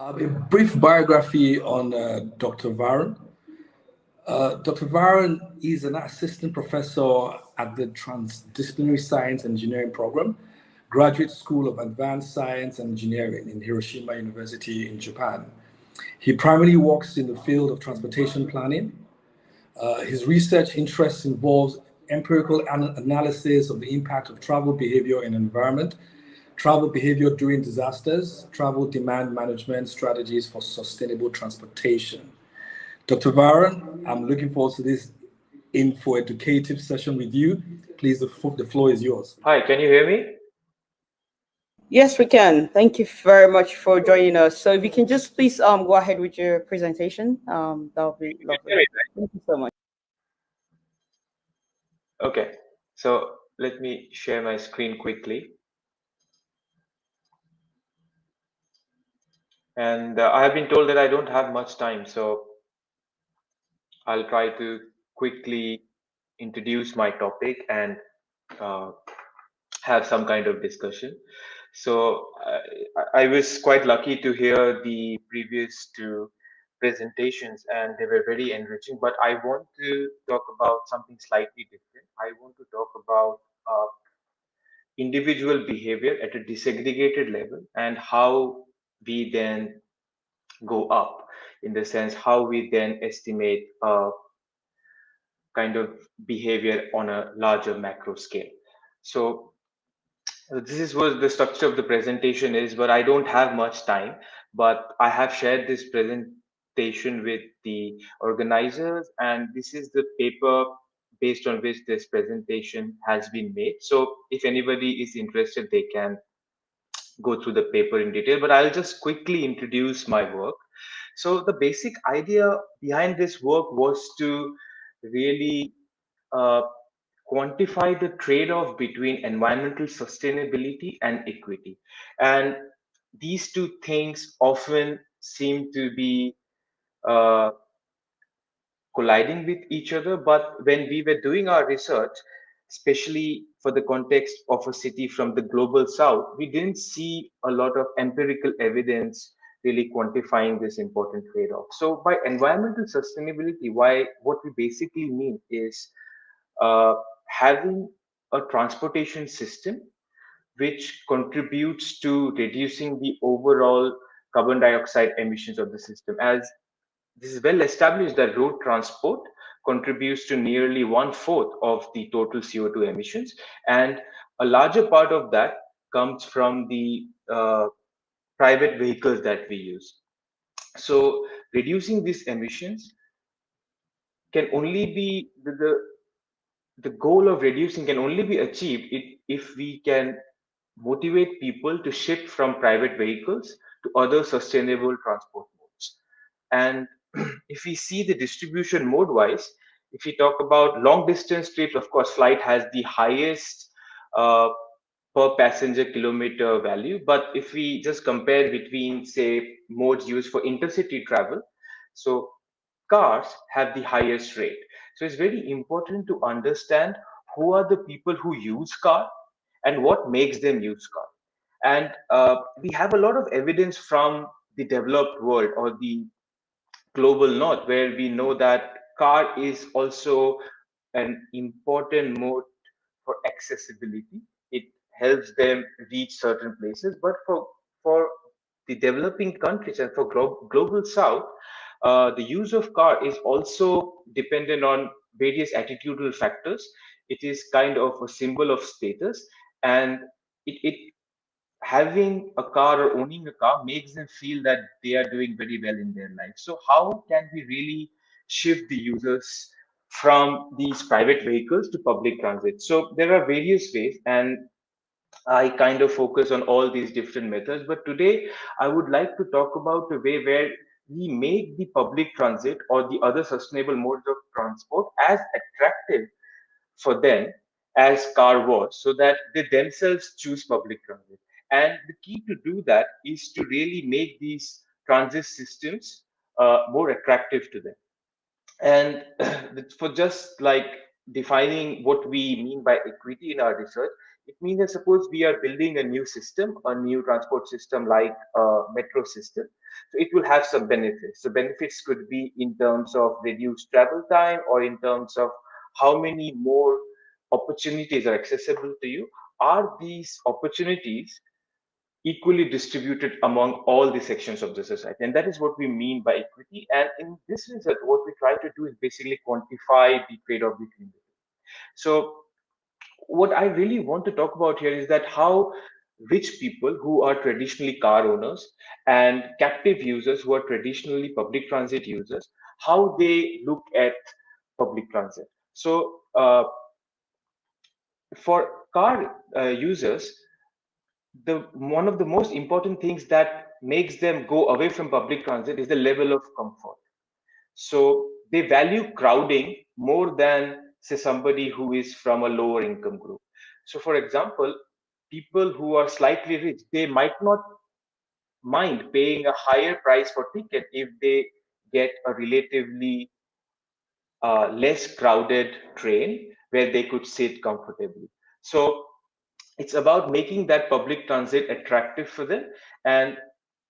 A brief biography on Dr. Varun. Dr. Varun is an assistant professor at the Transdisciplinary Science Engineering Program, Graduate School of Advanced Science and Engineering in Hiroshima University in Japan. He primarily works in the field of transportation planning. His research interests involves empirical analysis of the impact of travel behavior in environment, travel behavior during disasters, travel demand management strategies for sustainable transportation. Dr. Varun, I'm looking forward to this info educative session with you. Please, the floor is yours. Hi, can you hear me? Yes, we can. Thank you very much for joining us. So if you can just please go ahead with your presentation, that would be You can lovely. hear me, Thank you so much. right? Okay, so let me share my screen quickly. And I have been told that I don't have much time, so I'll try to quickly introduce my topic and uh, have some kind of discussion. So I was quite lucky to hear the previous two presentations, and they were very enriching. But I want to talk about something slightly different. I want to talk about individual behavior at a disaggregated level and how we then go up, in the sense how we then estimate kind of behavior on a larger macro scale. So this is what the structure of the presentation is, but I don't have much time. But I have shared this presentation with the organizers, and this is the paper based on which this presentation has been made. So if anybody is interested, they can go through the paper in detail, but I'll just quickly introduce my work. So the basic idea behind this work was to really uh, quantify the trade-off between environmental sustainability and equity. And these two things often seem to be uh, colliding with each other. But when we were doing our research, especially for the context of a city from the global south, we didn't see a lot of empirical evidence really quantifying this important trade-off. So by environmental sustainability, why what we basically mean is uh, having a transportation system which contributes to reducing the overall carbon dioxide emissions of the system. As this is well established that road transport contributes to nearly one-fourth of the total CO2 emissions, and a larger part of that comes from the private vehicles that we use. So reducing these emissions can only be the goal of reducing can only be achieved if we can motivate people to shift from private vehicles to other sustainable transport modes. And if we see the distribution mode wise, if we talk about long distance trips, of course, flight has the highest uh, per passenger kilometer value. But if we just compare between, say, modes used for intercity travel, so cars have the highest rate. So it's very important to understand who are the people who use car and what makes them use car. And we have a lot of evidence from the developed world or the global north, where we know that car is also an important mode for accessibility. It helps them reach certain places. But for the developing countries and for global south, the use of car is also dependent on various attitudinal factors. It is kind of a symbol of status, and it having a car or owning a car makes them feel that they are doing very well in their life. So how can we really shift the users from these private vehicles to public transit? So there are various ways, and I kind of focus on all these different methods. But today I would like to talk about a way where we make the public transit or the other sustainable modes of transport as attractive for them as car was, so that they themselves choose public transit. And the key to do that is to really make these transit systems more attractive to them. And for just like defining what we mean by equity in our research, it means that suppose we are building a new system, a new transport system like a metro system, so it will have some benefits. The benefits could be in terms of reduced travel time or in terms of how many more opportunities are accessible to you. Are these opportunities equally distributed among all the sections of the society? And that is what we mean by equity. And in this research, what we try to do is basically quantify the trade-off between the two. So what I really want to talk about here is that how rich people who are traditionally car owners and captive users who are traditionally public transit users, how they look at public transit. So for car users, the one of the most important things that makes them go away from public transit is the level of comfort. So they value crowding more than, say, somebody who is from a lower income group. So, for example, people who are slightly rich, they might not mind paying a higher price for ticket if they get a relatively less crowded train where they could sit comfortably. So it's about making that public transit attractive for them, and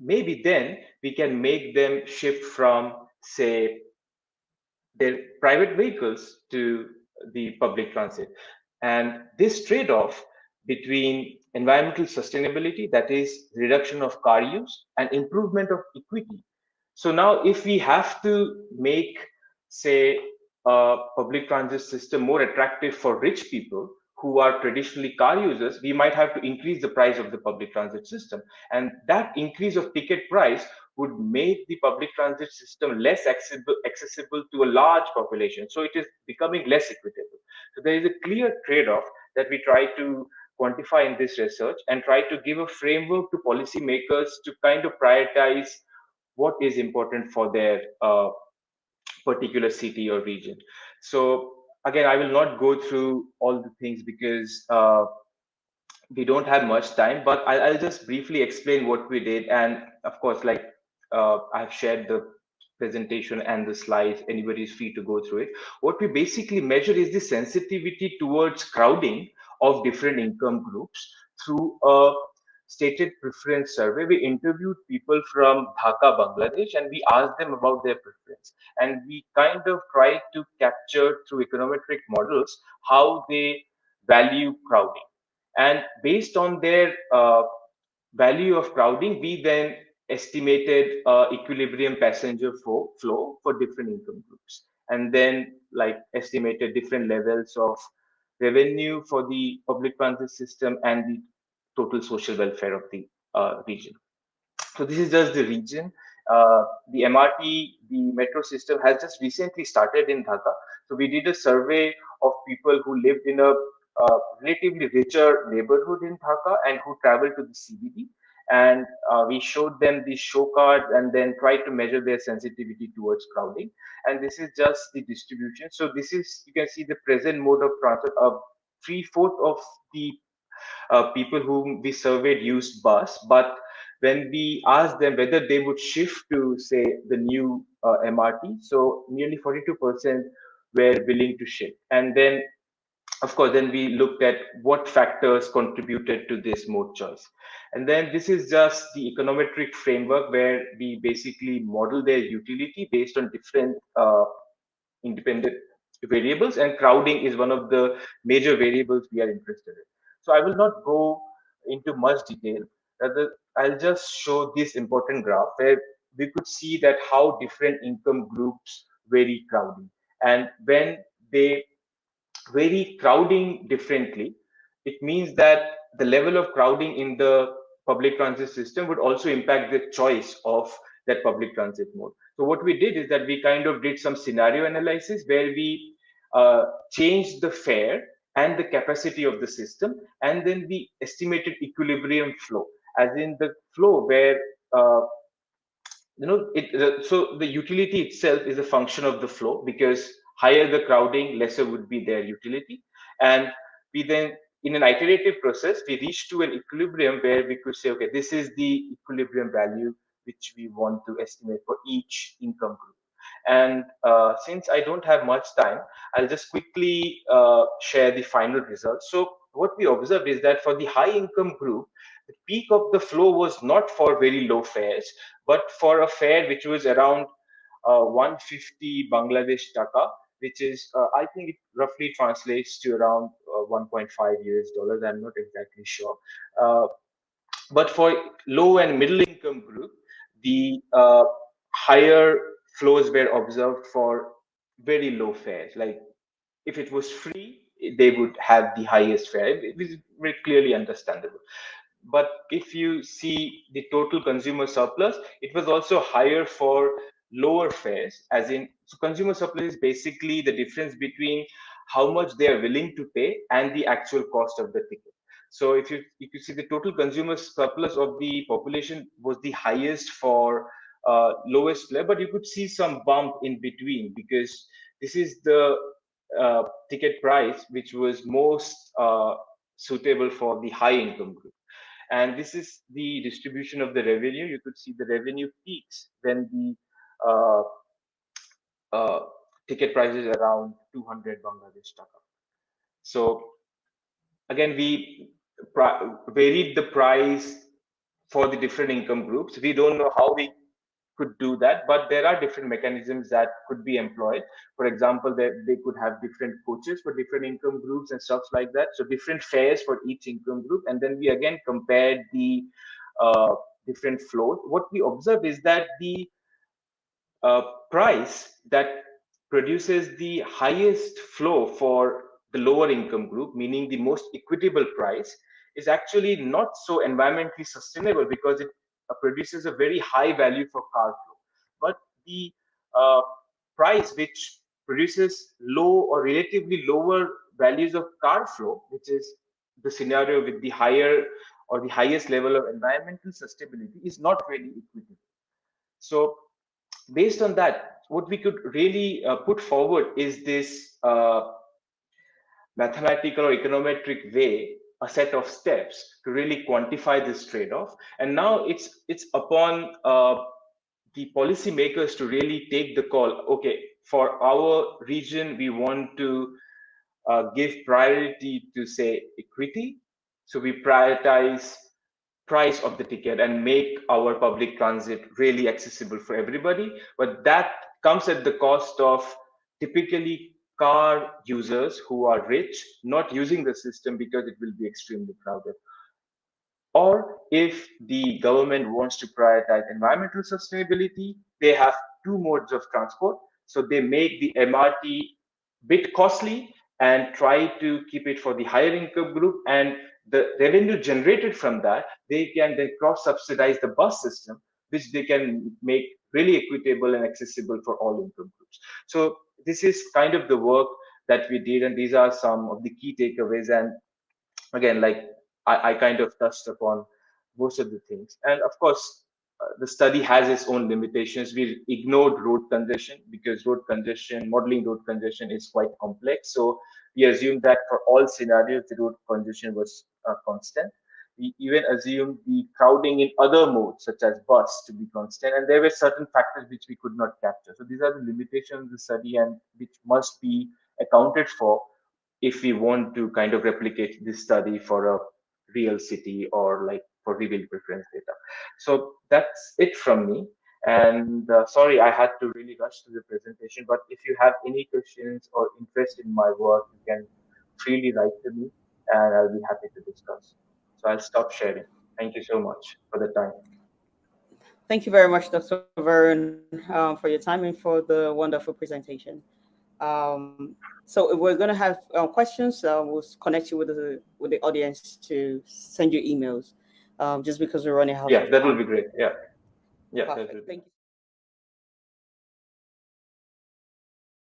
maybe then we can make them shift from, say, their private vehicles to the public transit. And this trade off between environmental sustainability, that is, reduction of car use, and improvement of equity. So now, if we have to make, say, a public transit system more attractive for rich people who are traditionally car users, we might have to increase the price of the public transit system. And that increase of ticket price would make the public transit system less accessible to a large population. So it is becoming less equitable. So there is a clear trade off that we try to quantify in this research and try to give a framework to policymakers to kind of prioritize what is important for their particular city or region. So again, I will not go through all the things because we don't have much time, but I'll just briefly explain what we did. And of course, like I've shared the presentation and the slides, anybody is free to go through it. What we basically measure is the sensitivity towards crowding of different income groups through a stated preference survey. We interviewed people from Dhaka, Bangladesh, and we asked them about their preference. And we kind of tried to capture through econometric models how they value crowding. And based on their value of crowding, we then estimated equilibrium passenger flow for different income groups, and then like estimated different levels of revenue for the public transit system and the total social welfare of the region. So this is just the region. The MRT, the metro system has just recently started in Dhaka. So we did a survey of people who lived in a relatively richer neighborhood in Dhaka and who traveled to the CBD. And we showed them the show cards and then tried to measure their sensitivity towards crowding. And this is just the distribution. So this is, you can see the present mode of transit. Three-fourth of the people whom we surveyed used bus, but when we asked them whether they would shift to, say, the new MRT, so nearly 42% were willing to shift. And then, of course, then we looked at what factors contributed to this mode choice. And then this is just the econometric framework where we basically model their utility based on different independent variables, and crowding is one of the major variables we are interested in. So I will not go into much detail. Rather, I'll just show this important graph where we could see that how different income groups vary crowding. And when they vary crowding differently, it means that the level of crowding in the public transit system would also impact the choice of that public transit mode. So what we did is that we kind of did some scenario analysis where we changed the fare and the capacity of the system, and then we estimated equilibrium flow, as in the flow where so the utility itself is a function of the flow, because higher the crowding, lesser would be their utility. And we then, in an iterative process, we reached to an equilibrium where we could say, okay, this is the equilibrium value which we want to estimate for each income group. And since I don't have much time, I'll just quickly share the final results. So what we observed is that for the high income group, the peak of the flow was not for very low fares, but for a fare which was around 150 Bangladesh taka, which is, I think it roughly translates to around 1.5 US dollars. I'm not exactly sure. But for low and middle income group, the higher flows were observed for very low fares. Like if it was free, they would have the highest fare. It is very clearly understandable. But if you see the total consumer surplus, it was also higher for lower fares, as in, so consumer surplus is basically the difference between how much they are willing to pay and the actual cost of the ticket. So if you see the total consumer surplus of the population was the highest for lowest fare, but you could see some bump in between because this is the ticket price which was most suitable for the high income group. And this is the distribution of the revenue. You could see the revenue peaks when the uh, uh, ticket price is around 200 Bangladesh taka. So again, we varied the price for the different income groups. We don't know how we could do that, but there are different mechanisms that could be employed. For example, they could have different coaches for different income groups and stuff like that. So different fares for each income group, and then we again compared the different flows. What we observe is that the price that produces the highest flow for the lower income group, meaning the most equitable price, is actually not so environmentally sustainable because it produces a very high value for car flow. But the uh, price which produces low or relatively lower values of car flow, which is the scenario with the higher or the highest level of environmental sustainability, is not really equitable. So based on that, what we could really put forward is this mathematical or econometric way, a set of steps to really quantify this trade-off. And now it's upon the policymakers to really take the call. Okay, for our region, we want to give priority to say equity, so we prioritize price of the ticket and make our public transit really accessible for everybody. But that comes at the cost of typically car users who are rich not using the system because it will be extremely crowded. Or if the government wants to prioritize environmental sustainability, they have two modes of transport. So they make the MRT bit costly and try to keep it for the higher income group. And the revenue generated from that, they can then cross subsidize the bus system, which they can make really equitable and accessible for all income groups. So this is kind of the work that we did, and these are some of the key takeaways. And again, like I kind of touched upon most of the things. And of course, the study has its own limitations. We ignored road congestion because modeling road congestion is quite complex. So we assumed that for all scenarios, the road congestion was constant. We even assumed the crowding in other modes, such as bus, to be constant. And there were certain factors which we could not capture. So these are the limitations of the study and which must be accounted for if we want to kind of replicate this study for a real city or like for real preference data. So that's it from me. And sorry, I had to really rush to the presentation, but if you have any questions or interest in my work, you can freely write to me and I'll be happy to discuss. So I'll stop sharing. Thank you so much for the time. Thank you very much, Dr. Varun, for your time and for the wonderful presentation. So if we're going to have questions, we'll connect you with the audience to send you emails, just because we're running out Yeah, of that will time. be great. Yeah, that will Perfect. be. Thank you.